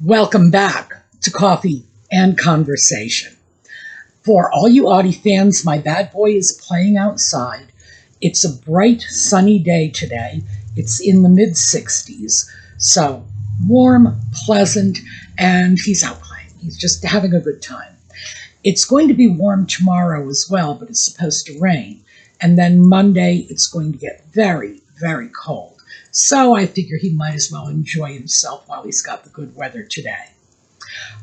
Welcome back to Coffee and Conversation. For all you Audie fans, my bad boy is playing outside. It's a bright, sunny day today. It's in the mid-60s, so warm, pleasant, and he's out playing. He's just having a good time. It's going to be warm tomorrow as well, but it's supposed to rain. And then Monday, it's going to get very, very cold. So I figure he might as well enjoy himself while he's got the good weather today.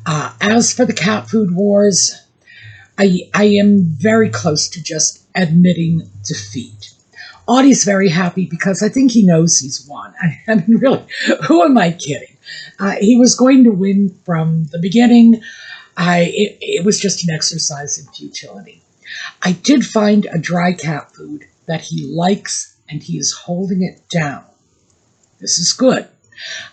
As for the cat food wars, I am very close to just admitting defeat. Audie's very happy because I think he knows he's won. I mean, really, who am I kidding? He was going to win from the beginning. It was just an exercise in futility. I did find a dry cat food that he likes, and he is holding it down. This is good.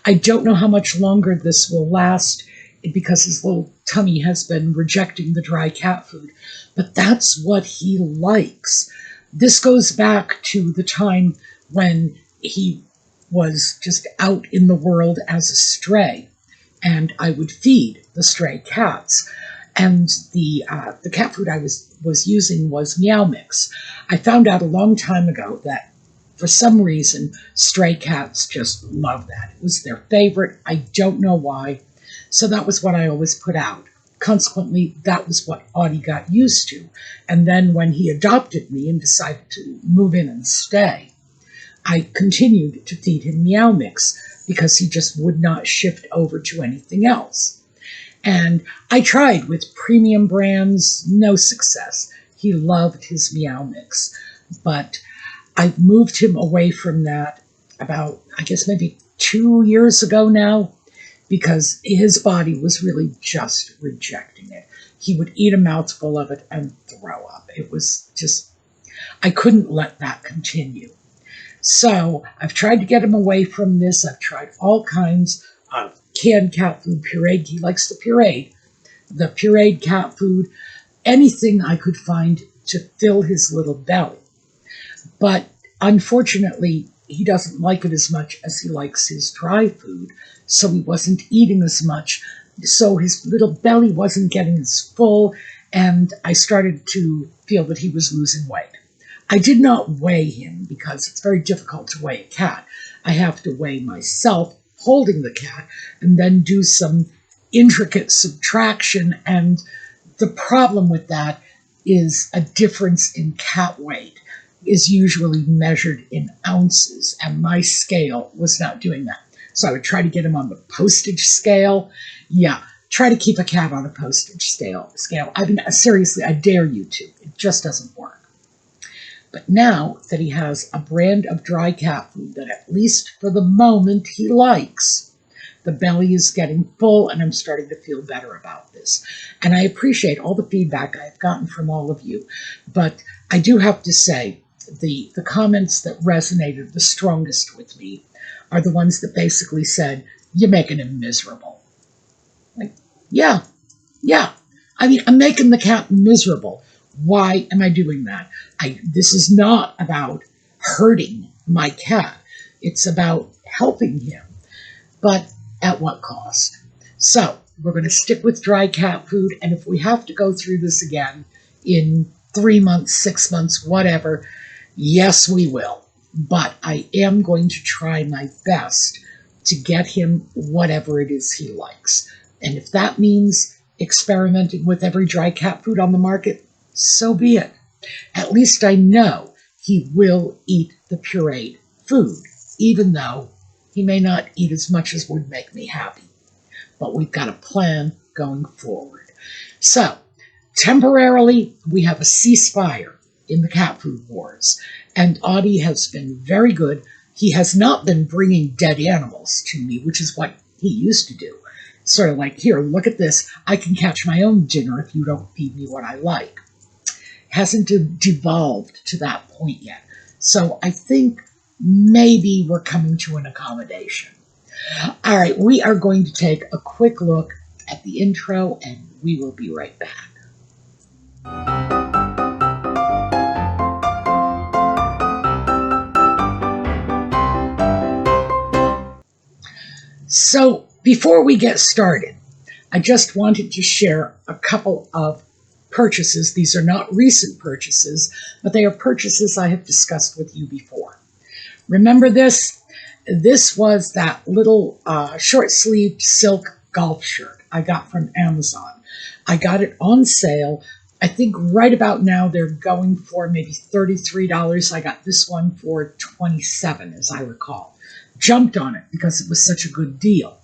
I don't know how much longer this will last because his little tummy has been rejecting the dry cat food, but that's what he likes. This goes back to the time when he was just out in the world as a stray, and I would feed the stray cats. And the cat food I was using was Meow Mix. I found out a long time ago that for some reason, stray cats just love that. It was their favorite. I don't know why. So that was what I always put out. Consequently, that was what Audie got used to. And then when he adopted me and decided to move in and stay, I continued to feed him Meow Mix because he just would not shift over to anything else. And I tried with premium brands, no success. He loved his Meow Mix, but I moved him away from that about, I guess, maybe 2 years ago now, because his body was really just rejecting it. He would eat a mouthful of it and throw up. It was just, I couldn't let that continue. So I've tried to get him away from this. I've tried all kinds of canned cat food, pureed. He likes the pureed cat food, anything I could find to fill his little belly. But unfortunately, he doesn't like it as much as he likes his dry food, so he wasn't eating as much, so his little belly wasn't getting as full, and I started to feel that he was losing weight. I did not weigh him because it's very difficult to weigh a cat. I have to weigh myself holding the cat and then do some intricate subtraction, and the problem with that is a difference in cat weight is usually measured in ounces, and my scale was not doing that. So I would try to get him on the postage scale. Yeah, try to keep a cat on a postage scale. I mean, seriously, I dare you to. It just doesn't work. But now that he has a brand of dry cat food that at least for the moment he likes, the belly is getting full, and I'm starting to feel better about this. And I appreciate all the feedback I've gotten from all of you. But I do have to say, the comments that resonated the strongest with me are the ones that basically said, you're making him miserable. Like, yeah. I mean, I'm making the cat miserable. Why am I doing that? This is not about hurting my cat. It's about helping him. But at what cost? So we're going to stick with dry cat food, and if we have to go through this again in 3 months, 6 months, whatever, yes, we will. But I am going to try my best to get him whatever it is he likes. And if that means experimenting with every dry cat food on the market, so be it. At least I know he will eat the pureed food, even though he may not eat as much as would make me happy. But we've got a plan going forward. So, temporarily, we have a ceasefire in the cat food wars, and Audie has been very good. He has not been bringing dead animals to me, which is what he used to do. Sort of like, here, look at this. I can catch my own dinner if you don't feed me what I like. Hasn't devolved to that point yet. So I think maybe we're coming to an accommodation. All right, we are going to take a quick look at the intro, and we will be right back. So Before we get started, I just wanted to share a couple of purchases. These are not recent purchases, but they are purchases I have discussed with you before. Remember this? This was that little short-sleeved silk golf shirt I got from Amazon. I got it on sale. I think right about now they're going for maybe $33. I got this one for $27, as I recall. Jumped on it because it was such a good deal.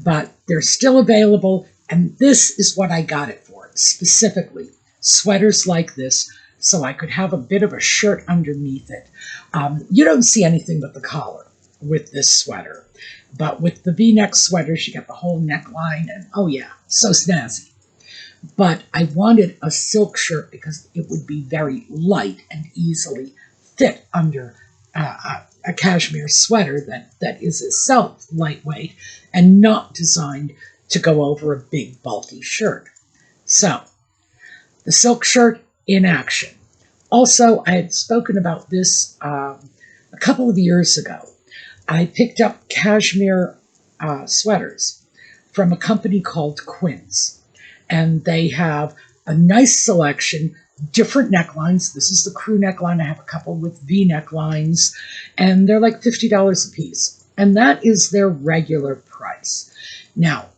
But they're still available, and this is what I got it for, specifically sweaters like this, so I could have a bit of a shirt underneath it. You don't see anything but the collar with this sweater, but with the V-neck sweaters, you get the whole neckline, and oh yeah, so snazzy. But I wanted a silk shirt because it would be very light and easily fit under a cashmere sweater that is itself lightweight and not designed to go over a big bulky shirt. So, the silk shirt in action. Also, I had spoken about this a couple of years ago. I picked up cashmere sweaters from a company called Quinn's, and they have a nice selection, different necklines. This is the crew neckline. I have a couple with V necklines, and they're like $50 a piece, and that is their regular price. Now,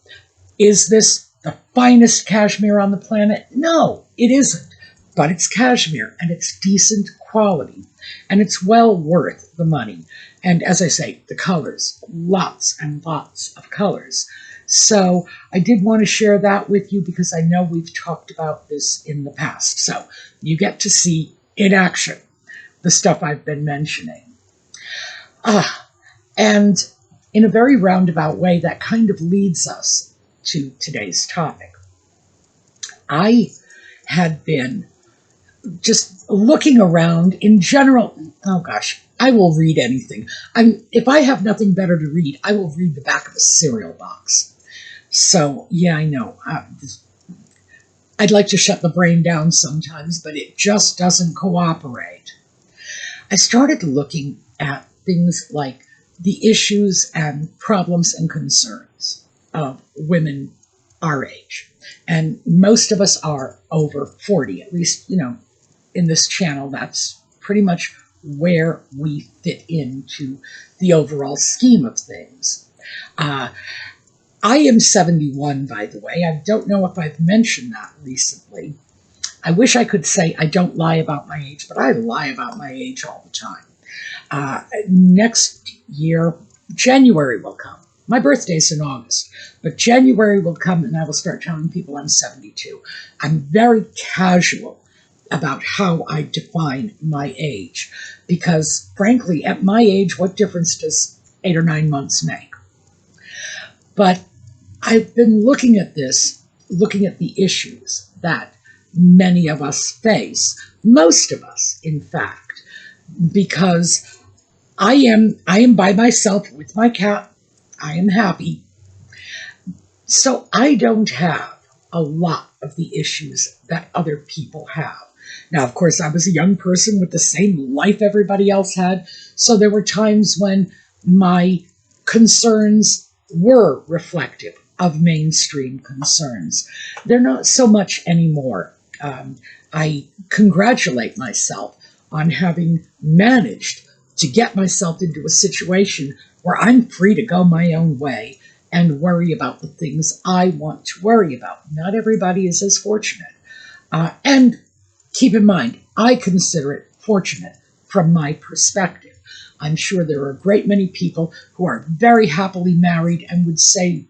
is this the finest cashmere on the planet? No, it isn't, but it's cashmere, and it's decent quality, and it's well worth the money. And as I say, the colors, lots and lots of colors. So I did want to share that with you because I know we've talked about this in the past. So you get to see in action the stuff I've been mentioning. And in a very roundabout way, that kind of leads us to today's topic. I had been just looking around in general. Oh gosh, I will read anything. If I have nothing better to read, I will read the back of a cereal box. So, yeah, I know. I'd like to shut the brain down sometimes, but it just doesn't cooperate. I started looking at things like the issues and problems and concerns of women our age. And most of us are over 40, at least, in this channel, that's pretty much where we fit into the overall scheme of things. I am 71, by the way. I don't know if I've mentioned that recently. I wish I could say I don't lie about my age, but I lie about my age all the time. Next year, January will come. My birthday's in August, but January will come and I will start telling people I'm 72. I'm very casual about how I define my age because, frankly, at my age, what difference does 8 or 9 months make? But I've been looking at this, looking at the issues that many of us face, most of us, in fact, because I am by myself with my cat. I am happy. So I don't have a lot of the issues that other people have. Now, of course, I was a young person with the same life everybody else had, so there were times when my concerns were reflective of mainstream concerns. They're not so much anymore. I congratulate myself on having managed to get myself into a situation where I'm free to go my own way and worry about the things I want to worry about. Not everybody is as fortunate. And keep in mind, I consider it fortunate from my perspective. I'm sure there are a great many people who are very happily married and would say,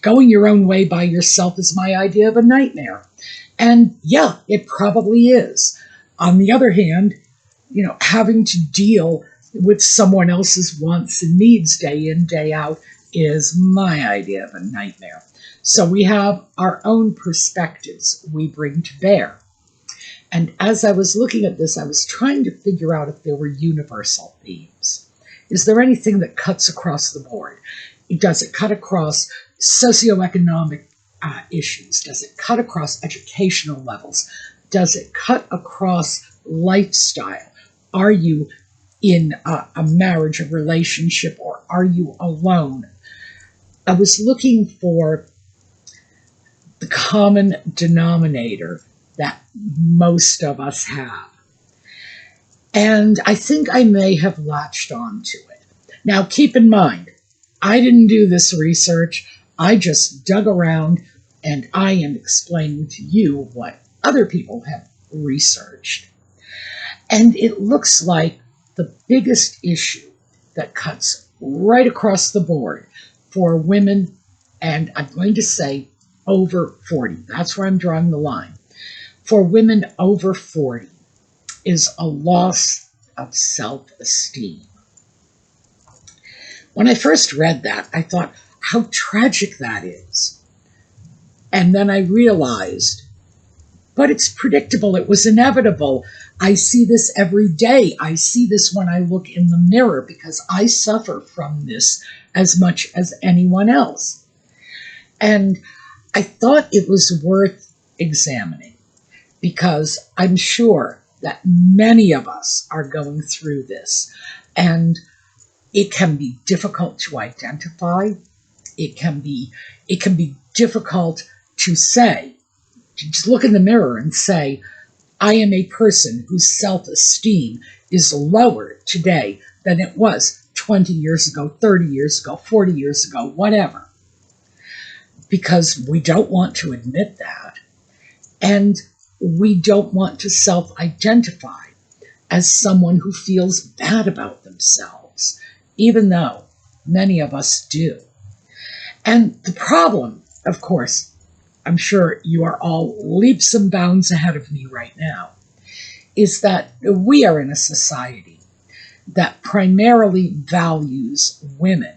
going your own way by yourself is my idea of a nightmare. And yeah, it probably is. On the other hand, having to deal with someone else's wants and needs day in, day out is my idea of a nightmare. So we have our own perspectives we bring to bear. And as I was looking at this, I was trying to figure out if there were universal themes. Is there anything that cuts across the board? Does it cut across socioeconomic issues? Does it cut across educational levels? Does it cut across lifestyle? Are you in a marriage, a relationship, or are you alone? I was looking for the common denominator that most of us have. And I think I may have latched on to it. Now, keep in mind, I didn't do this research. I just dug around, and I am explaining to you what other people have researched. And it looks like the biggest issue that cuts right across the board for women, and I'm going to say over 40, that's where I'm drawing the line, for women over 40 is a loss of self-esteem. When I first read that, I thought, how tragic that is. And then I realized, but it's predictable, it was inevitable. I see this every day. I see this when I look in the mirror because I suffer from this as much as anyone else. And I thought it was worth examining because I'm sure that many of us are going through this. And it can be difficult to identify. It can be difficult to say, to just look in the mirror and say, I am a person whose self-esteem is lower today than it was 20 years ago, 30 years ago, 40 years ago, whatever. Because we don't want to admit that. And we don't want to self-identify as someone who feels bad about themselves, even though many of us do. And the problem, of course, I'm sure you are all leaps and bounds ahead of me right now, is that we are in a society that primarily values women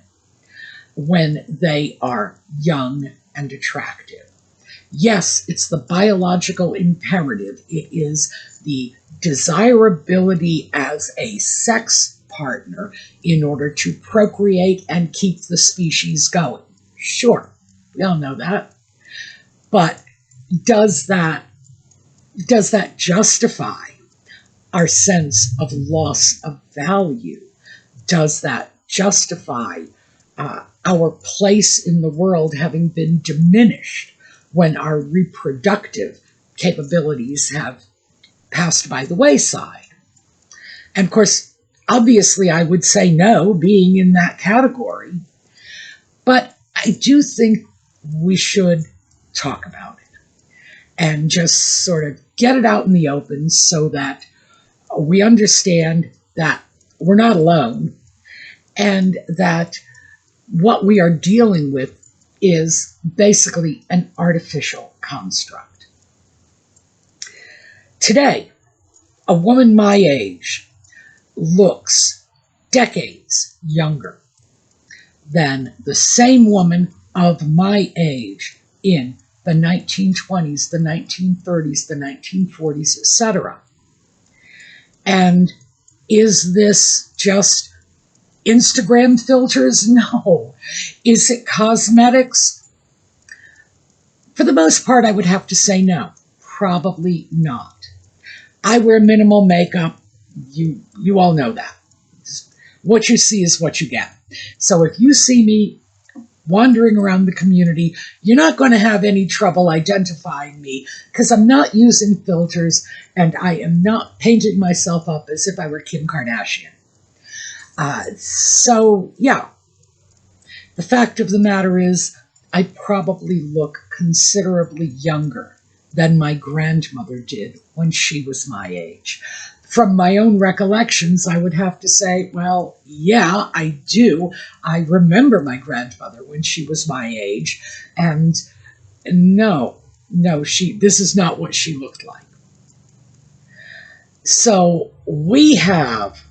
when they are young and attractive. Yes, it's the biological imperative. It is the desirability as a sex partner in order to procreate and keep the species going. Sure, we all know that. But does that justify our sense of loss of value? Does that justify our place in the world having been diminished when our reproductive capabilities have passed by the wayside? And of course, obviously I would say no, being in that category. But I do think we should talk about it and just sort of get it out in the open so that we understand that we're not alone and that what we are dealing with is basically an artificial construct. Today, a woman my age looks decades younger than the same woman of my age in the 1920s, the 1930s, the 1940s, etc. And is this just Instagram filters? No. Is it cosmetics? For the most part, I would have to say no. Probably not. I wear minimal makeup. You all know that. What you see is what you get. So if you see me wandering around the community, you're not going to have any trouble identifying me because I'm not using filters and I am not painting myself up as if I were Kim Kardashian. So, yeah, the fact of the matter is I probably look considerably younger than my grandmother did when she was my age. From my own recollections, I would have to say, well, yeah, I do. I remember my grandmother when she was my age, and no, this is not what she looked like. So we have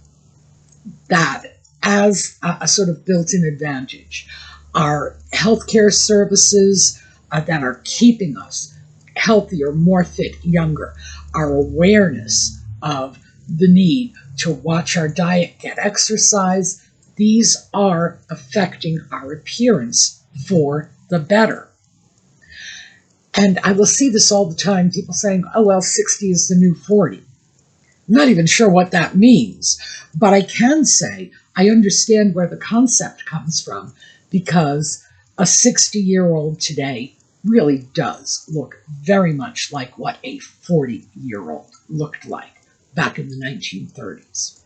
that as a sort of built-in advantage. Our healthcare services that are keeping us healthier, more fit, younger, our awareness of the need to watch our diet, get exercise, these are affecting our appearance for the better. And I will see this all the time, people saying, oh, well, 60 is the new 40. I'm not even sure what that means, but I can say I understand where the concept comes from because A 60-year-old today really does look very much like what a 40-year-old looked like back in the 1930s.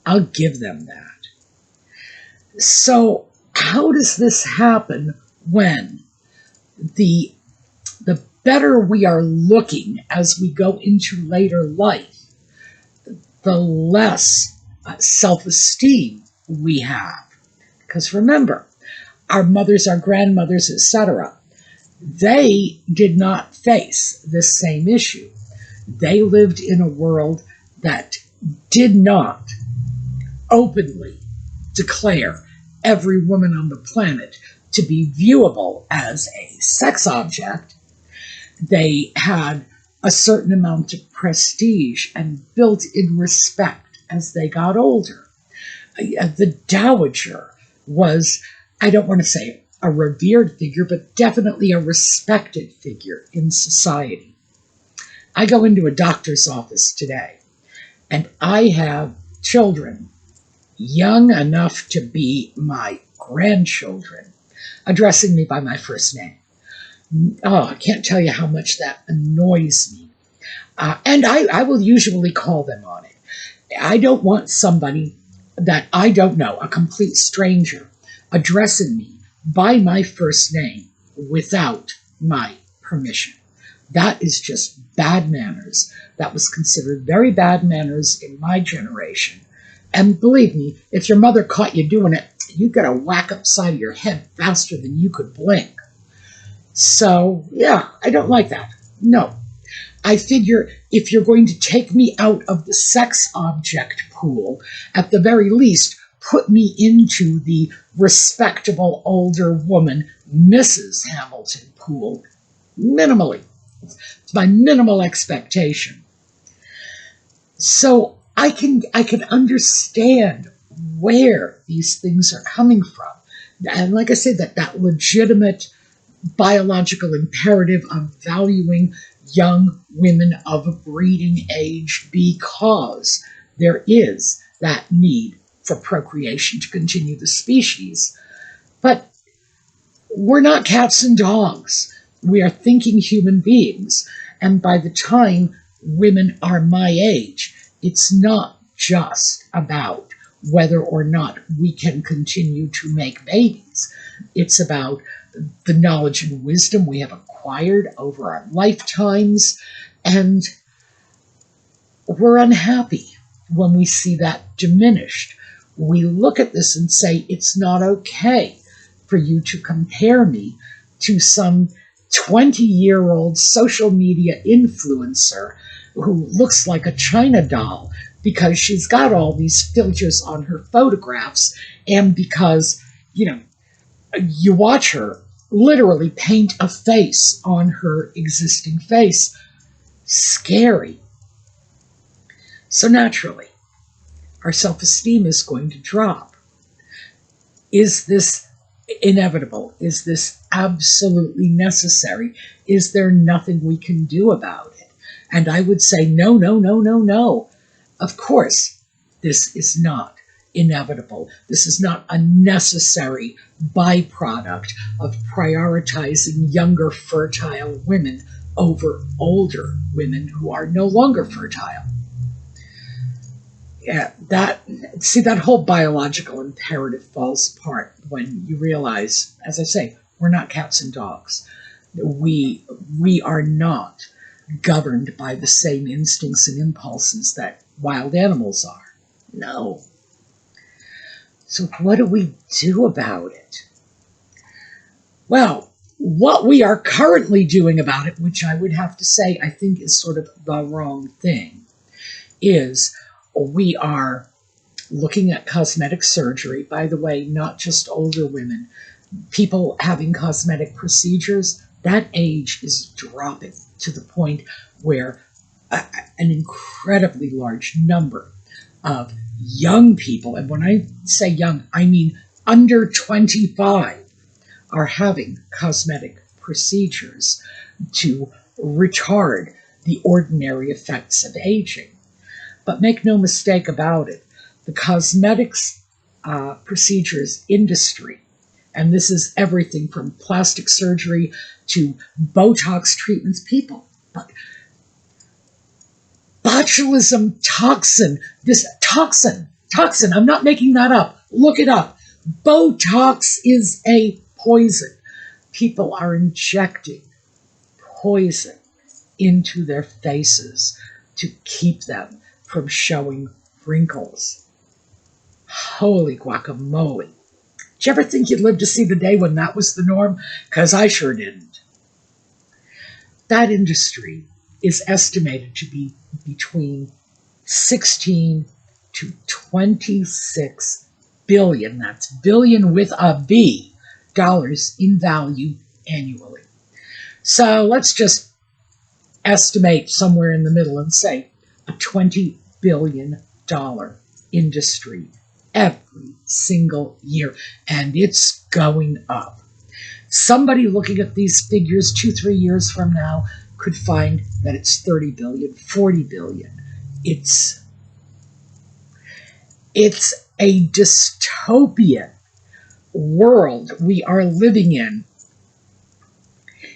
I'll give them that. So how does this happen when the better we are looking as we go into later life, the less self-esteem we have? Because remember, our mothers, our grandmothers, etc., they did not face this same issue. They lived in a world that did not openly declare every woman on the planet to be viewable as a sex object. They had a certain amount of prestige and built-in respect as they got older. The dowager was, I don't want to say a revered figure, but definitely a respected figure in society. I go into a doctor's office today, and I have children young enough to be my grandchildren addressing me by my first name. Oh, I can't tell you how much that annoys me. And I will usually call them on it. I don't want somebody that I don't know, a complete stranger, addressing me by my first name without my permission. That is just bad manners. That was considered very bad manners in my generation. And believe me, if your mother caught you doing it, you got a whack upside of your head faster than you could blink. So, yeah, I don't like that. No. I figure if you're going to take me out of the sex object pool, at the very least, put me into the respectable older woman, Mrs. Hamilton pool, minimally. It's my minimal expectation. So I can understand where these things are coming from. And like I said, that legitimate biological imperative of valuing young women of a breeding age because there is that need for procreation to continue the species. But we're not cats and dogs. We are thinking human beings. And by the time women are my age, it's not just about whether or not we can continue to make babies. It's about the knowledge and wisdom we have acquired over our lifetimes, and we're unhappy when we see that diminished. We look at this and say, it's not okay for you to compare me to some 20-year-old social media influencer who looks like a China doll because she's got all these filters on her photographs, and because, you watch her literally paint a face on her existing face. Scary. So naturally, our self-esteem is going to drop. Is this inevitable? Is this absolutely necessary? Is there nothing we can do about it? And I would say, no, no, no, no, no. Of course, this is not inevitable. This is not a necessary byproduct of prioritizing younger, fertile women over older women who are no longer fertile. Yeah, that whole biological imperative falls apart when you realize, as I say, we're not cats and dogs. We are not governed by the same instincts and impulses that wild animals are. No. So what do we do about it? Well, what we are currently doing about it, which I would have to say I think is sort of the wrong thing, is we are looking at cosmetic surgery. By the way, not just older women. People having cosmetic procedures, that age is dropping to the point where an incredibly large number of young people, and when I say young, I mean under 25, are having cosmetic procedures to retard the ordinary effects of aging. But make no mistake about it, the cosmetics procedures industry And this is everything from plastic surgery to Botox treatments. People, but botulism toxin, this toxin, I'm not making that up. Look it up. Botox is a poison. People are injecting poison into their faces to keep them from showing wrinkles. Holy guacamole. Did you ever think you'd live to see the day when that was the norm? Because I sure didn't. That industry is estimated to be between 16 to 26 billion, that's billion with a B, dollars in value annually. So let's just estimate somewhere in the middle and say a $20 billion industry every single year, and it's going up. Somebody looking at these figures 2-3 years from now could find that it's 30 billion, 40 billion. It's a dystopian world we are living in.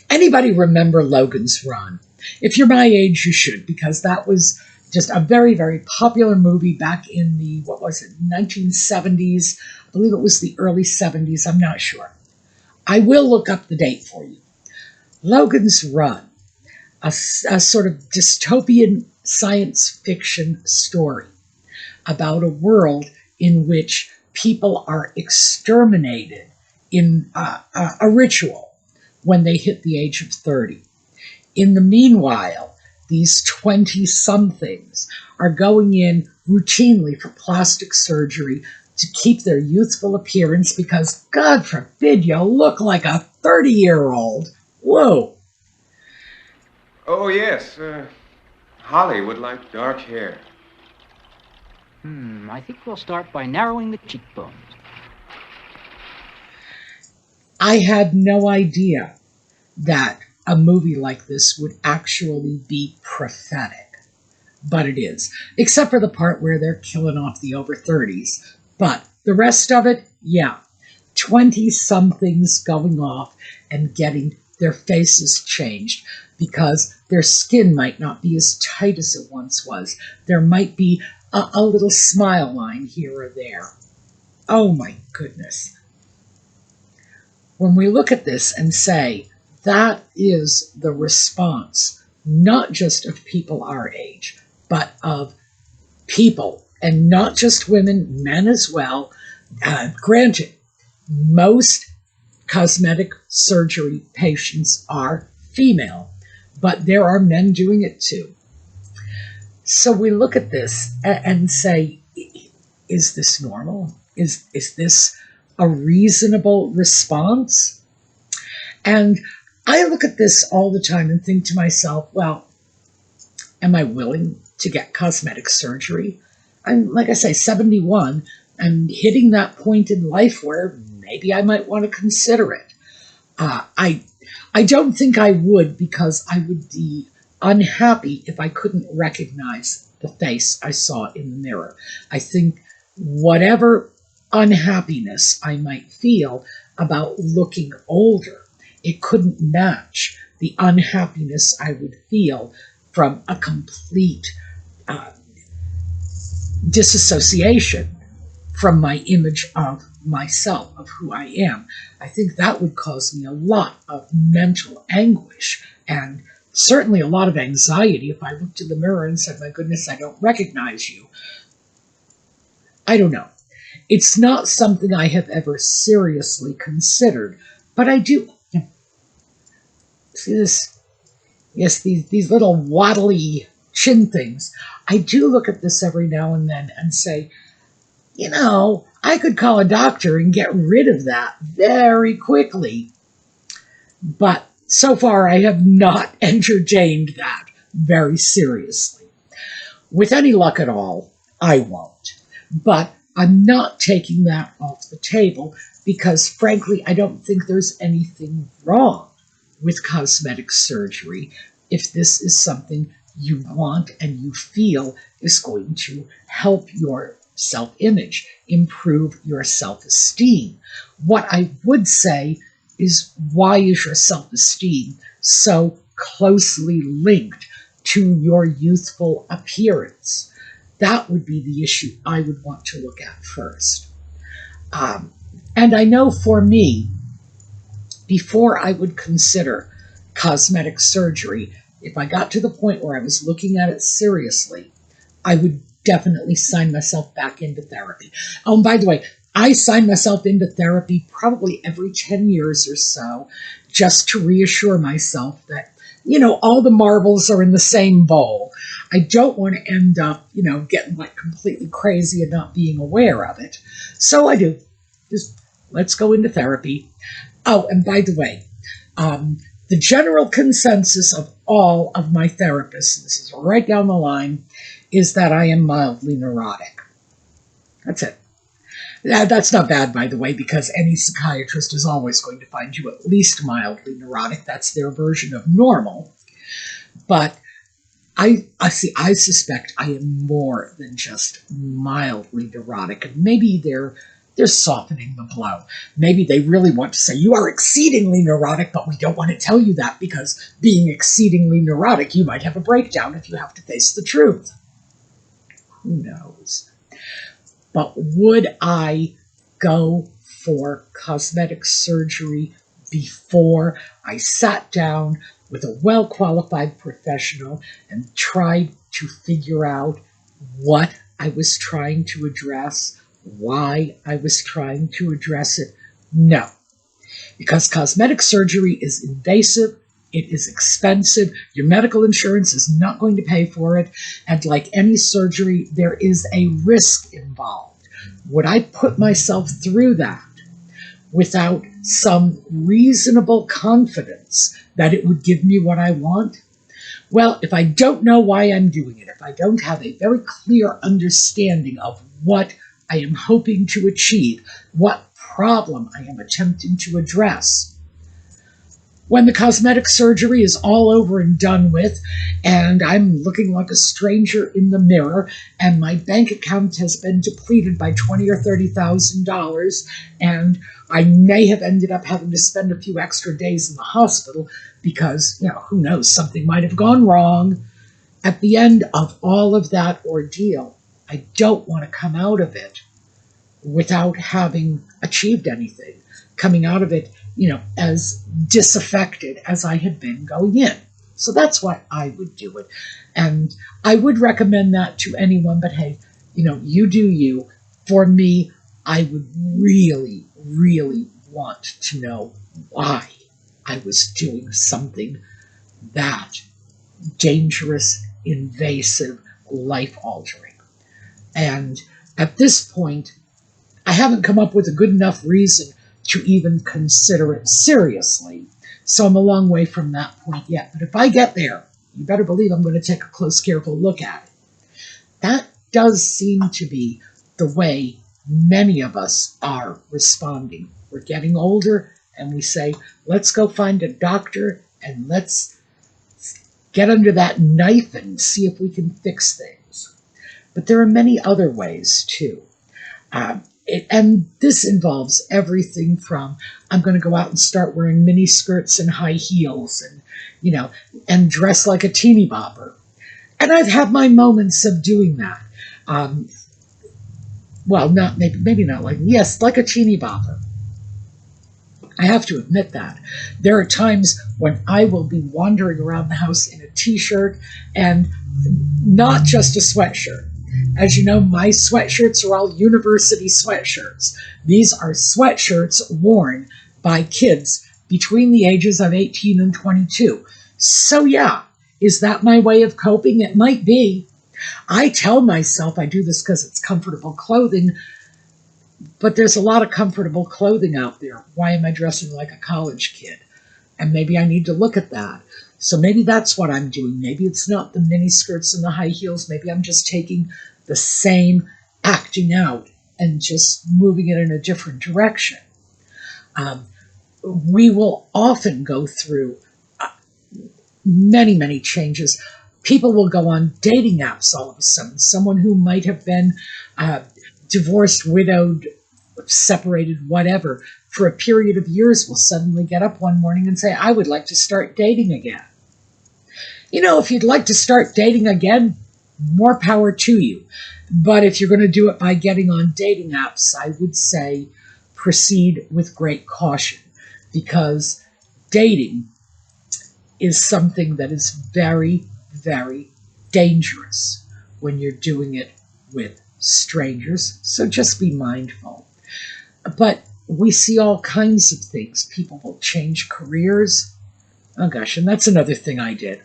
Anybody remember Logan's Run? If you're my age, you should, because that was just a very, very popular movie back in the, 1970s? I believe it was the early 70s. I'm not sure. I will look up the date for you. Logan's Run, a sort of dystopian science fiction story about a world in which people are exterminated in a ritual when they hit the age of 30. In the meanwhile, these 20-somethings are going in routinely for plastic surgery to keep their youthful appearance because, God forbid, you look like a 30-year-old. Whoa. Oh, yes. Holly would like dark hair. I think we'll start by narrowing the cheekbones. I had no idea that a movie like this would actually be prophetic, but it is, except for the part where they're killing off the over 30s. But the rest of it, yeah, 20-somethings going off and getting their faces changed because their skin might not be as tight as it once was. There might be a little smile line here or there. Oh my goodness. When we look at this and say, that is the response, not just of people our age, but of people, and not just women, men as well. Granted, most cosmetic surgery patients are female, but there are men doing it too. So we look at this and say, is this normal? Is this a reasonable response? And I look at this all the time and think to myself, well, am I willing to get cosmetic surgery? I'm, like I say, 71. I'm hitting that point in life where maybe I might want to consider it. I don't think I would, because I would be unhappy if I couldn't recognize the face I saw in the mirror. I think whatever unhappiness I might feel about looking older, it couldn't match the unhappiness I would feel from a complete disassociation from my image of myself, of who I am. I think that would cause me a lot of mental anguish and certainly a lot of anxiety if I looked in the mirror and said, my goodness, I don't recognize you. I don't know. It's not something I have ever seriously considered, but I do. See this? Yes, these little waddly chin things. I do look at this every now and then and say, you know, I could call a doctor and get rid of that very quickly. But so far, I have not entertained that very seriously. With any luck at all, I won't. But I'm not taking that off the table because, frankly, I don't think there's anything wrong with cosmetic surgery if this is something you want and you feel is going to help your self-image, improve your self-esteem. What I would say is, why is your self-esteem so closely linked to your youthful appearance? That would be the issue I would want to look at first. And I know for me, before I would consider cosmetic surgery, if I got to the point where I was looking at it seriously, I would definitely sign myself back into therapy. Oh, and by the way, I sign myself into therapy probably every 10 years or so, just to reassure myself that, all the marbles are in the same bowl. I don't want to end up, getting like completely crazy and not being aware of it. So I do. Just let's go into therapy. Oh, and by the way, the general consensus of all of my therapists, this is right down the line, is that I am mildly neurotic. That's it. That's not bad, by the way, because any psychiatrist is always going to find you at least mildly neurotic. That's their version of normal. But I suspect I am more than just mildly neurotic. And maybe they're softening the blow. Maybe they really want to say, you are exceedingly neurotic, but we don't want to tell you that because being exceedingly neurotic, you might have a breakdown if you have to face the truth. Who knows? But would I go for cosmetic surgery before I sat down with a well-qualified professional and tried to figure out what I was trying to address, why I was trying to address it? No. Because cosmetic surgery is invasive, it is expensive, your medical insurance is not going to pay for it, and like any surgery, there is a risk involved. Would I put myself through that without some reasonable confidence that it would give me what I want? Well, if I don't know why I'm doing it, if I don't have a very clear understanding of what I am hoping to achieve, what problem I am attempting to address, when the cosmetic surgery is all over and done with, and I'm looking like a stranger in the mirror, and my bank account has been depleted by $20,000 or $30,000, and I may have ended up having to spend a few extra days in the hospital because, who knows, something might have gone wrong. At the end of all of that ordeal, I don't want to come out of it without having achieved anything, coming out of it as disaffected as I had been going in. So that's why I would do it. And I would recommend that to anyone, but hey, you do you. For me, I would really, really want to know why I was doing something that dangerous, invasive, life-altering. And at this point, I haven't come up with a good enough reason to even consider it seriously. So I'm a long way from that point yet. But if I get there, you better believe I'm going to take a close, careful look at it. That does seem to be the way many of us are responding. We're getting older and we say, let's go find a doctor and let's get under that knife and see if we can fix things. But there are many other ways too. And this involves everything from, I'm going to go out and start wearing mini skirts and high heels and, and dress like a teeny bopper. And I've had my moments of doing that. Maybe not like a teeny bopper. I have to admit that. There are times when I will be wandering around the house in a t-shirt and not just a sweatshirt. As you know, my sweatshirts are all university sweatshirts. These are sweatshirts worn by kids between the ages of 18 and 22. So yeah, is that my way of coping? It might be. I tell myself I do this because it's comfortable clothing, but there's a lot of comfortable clothing out there. Why am I dressing like a college kid? And maybe I need to look at that. So maybe that's what I'm doing. Maybe it's not the mini skirts and the high heels. Maybe I'm just taking the same acting out and just moving it in a different direction. We will often go through many, many changes. People will go on dating apps all of a sudden. Someone who might have been divorced, widowed, separated, whatever, for a period of years will suddenly get up one morning and say, I would like to start dating again. You know, if you'd like to start dating again, more power to you. But if you're going to do it by getting on dating apps, I would say proceed with great caution, because dating is something that is very, very dangerous when you're doing it with strangers. So just be mindful. But we see all kinds of things. People will change careers. Oh gosh, and that's another thing I did.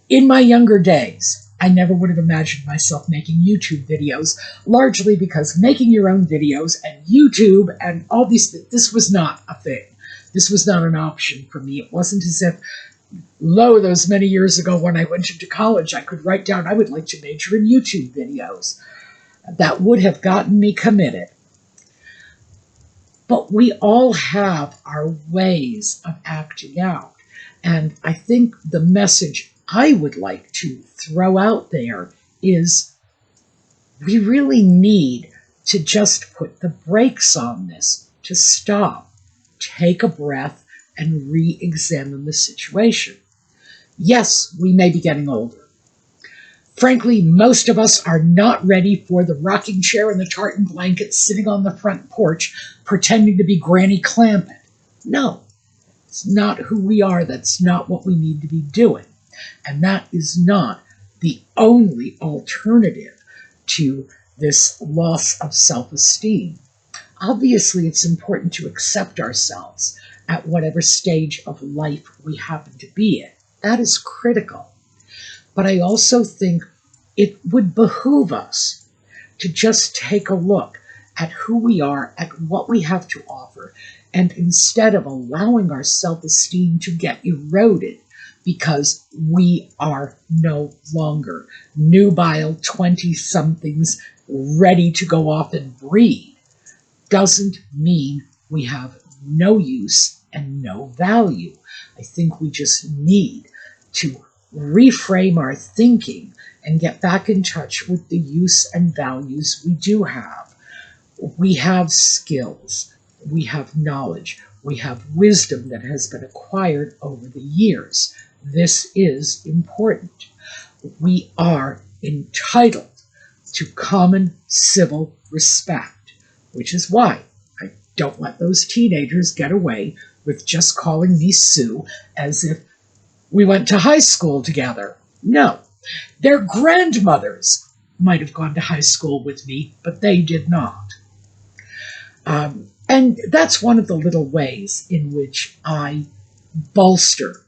In my younger days, I never would have imagined myself making YouTube videos, largely because making your own videos and YouTube and all these things, this was not a thing. This was not an option for me. It wasn't as if, lo, those many years ago when I went into college, I could write down I would like to major in YouTube videos. That would have gotten me committed. But we all have our ways of acting out. And I think the message I would like to throw out there is we really need to just put the brakes on this, to stop, take a breath, and re-examine the situation. Yes, we may be getting older. Frankly, most of us are not ready for the rocking chair and the tartan blanket sitting on the front porch pretending to be Granny Clampett. No, it's not who we are. That's not what we need to be doing. And that is not the only alternative to this loss of self-esteem. Obviously, it's important to accept ourselves at whatever stage of life we happen to be in. That is critical. But I also think it would behoove us to just take a look at who we are, at what we have to offer, and instead of allowing our self-esteem to get eroded because we are no longer nubile 20-somethings ready to go off and breed, doesn't mean we have no use and no value. I think we just need to reframe our thinking and get back in touch with the use and values we do have. We have skills, we have knowledge, we have wisdom that has been acquired over the years. This is important. We are entitled to common civil respect, which is why I don't let those teenagers get away with just calling me Sue as if we went to high school together. No, their grandmothers might have gone to high school with me, but they did not. And that's one of the little ways in which I bolster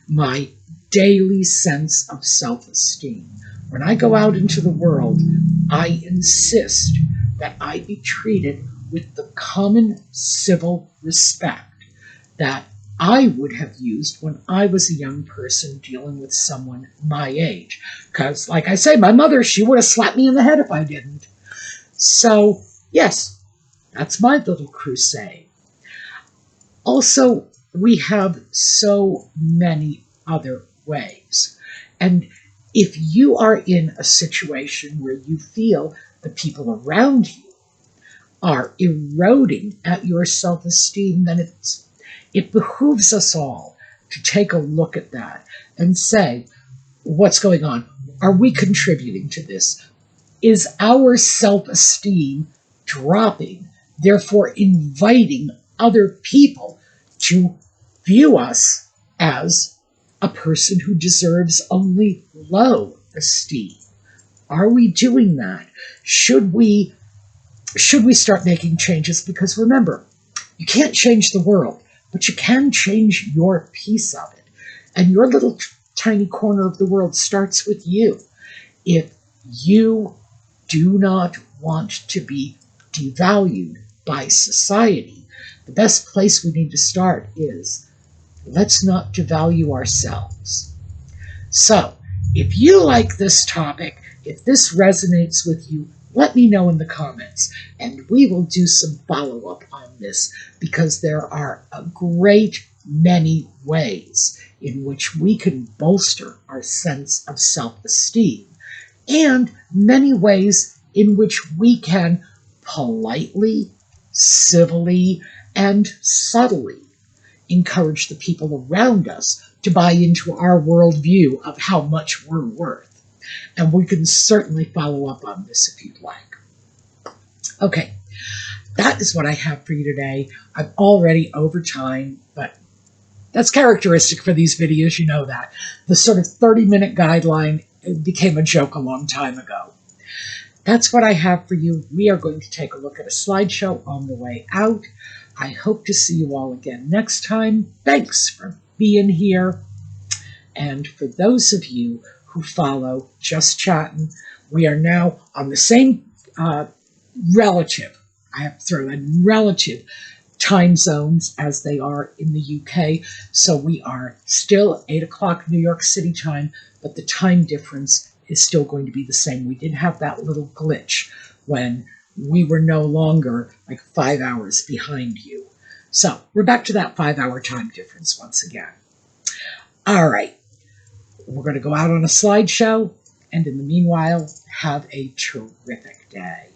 my daily sense of self-esteem. When I go out into the world, I insist that I be treated with the common civil respect that I would have used when I was a young person dealing with someone my age. Because, like I say, my mother, she would have slapped me in the head if I didn't. So, yes, that's my little crusade. Also, we have so many other ways. And if you are in a situation where you feel the people around you are eroding at your self-esteem, then it behooves us all to take a look at that and say, what's going on? Are we contributing to this? Is our self-esteem dropping, therefore inviting other people to view us as a person who deserves only low esteem? Are we doing that? Should we start making changes? Because remember, you can't change the world, but you can change your piece of it. And your little tiny corner of the world starts with you. If you do not want to be devalued by society, the best place we need to start is, let's not devalue ourselves. So, if you like this topic, if this resonates with you, let me know in the comments, and we will do some follow-up on this, because there are a great many ways in which we can bolster our sense of self-esteem, and many ways in which we can politely, civilly, and subtly encourage the people around us to buy into our worldview of how much we're worth. And we can certainly follow up on this if you'd like. Okay, that is what I have for you today. I'm already over time, but that's characteristic for these videos, you know that. The sort of 30-minute guideline became a joke a long time ago. That's what I have for you. We are going to take a look at a slideshow on the way out. I hope to see you all again next time. Thanks for being here. And for those of you who follow Just Chattin', we are now on the same relative time zones as they are in the UK. So we are still 8 o'clock New York City time, but the time difference is still going to be the same. We did have that little glitch when we were no longer like 5 hours behind you. So we're back to that 5-hour time difference once again. All right, we're going to go out on a slideshow, and in the meanwhile, have a terrific day.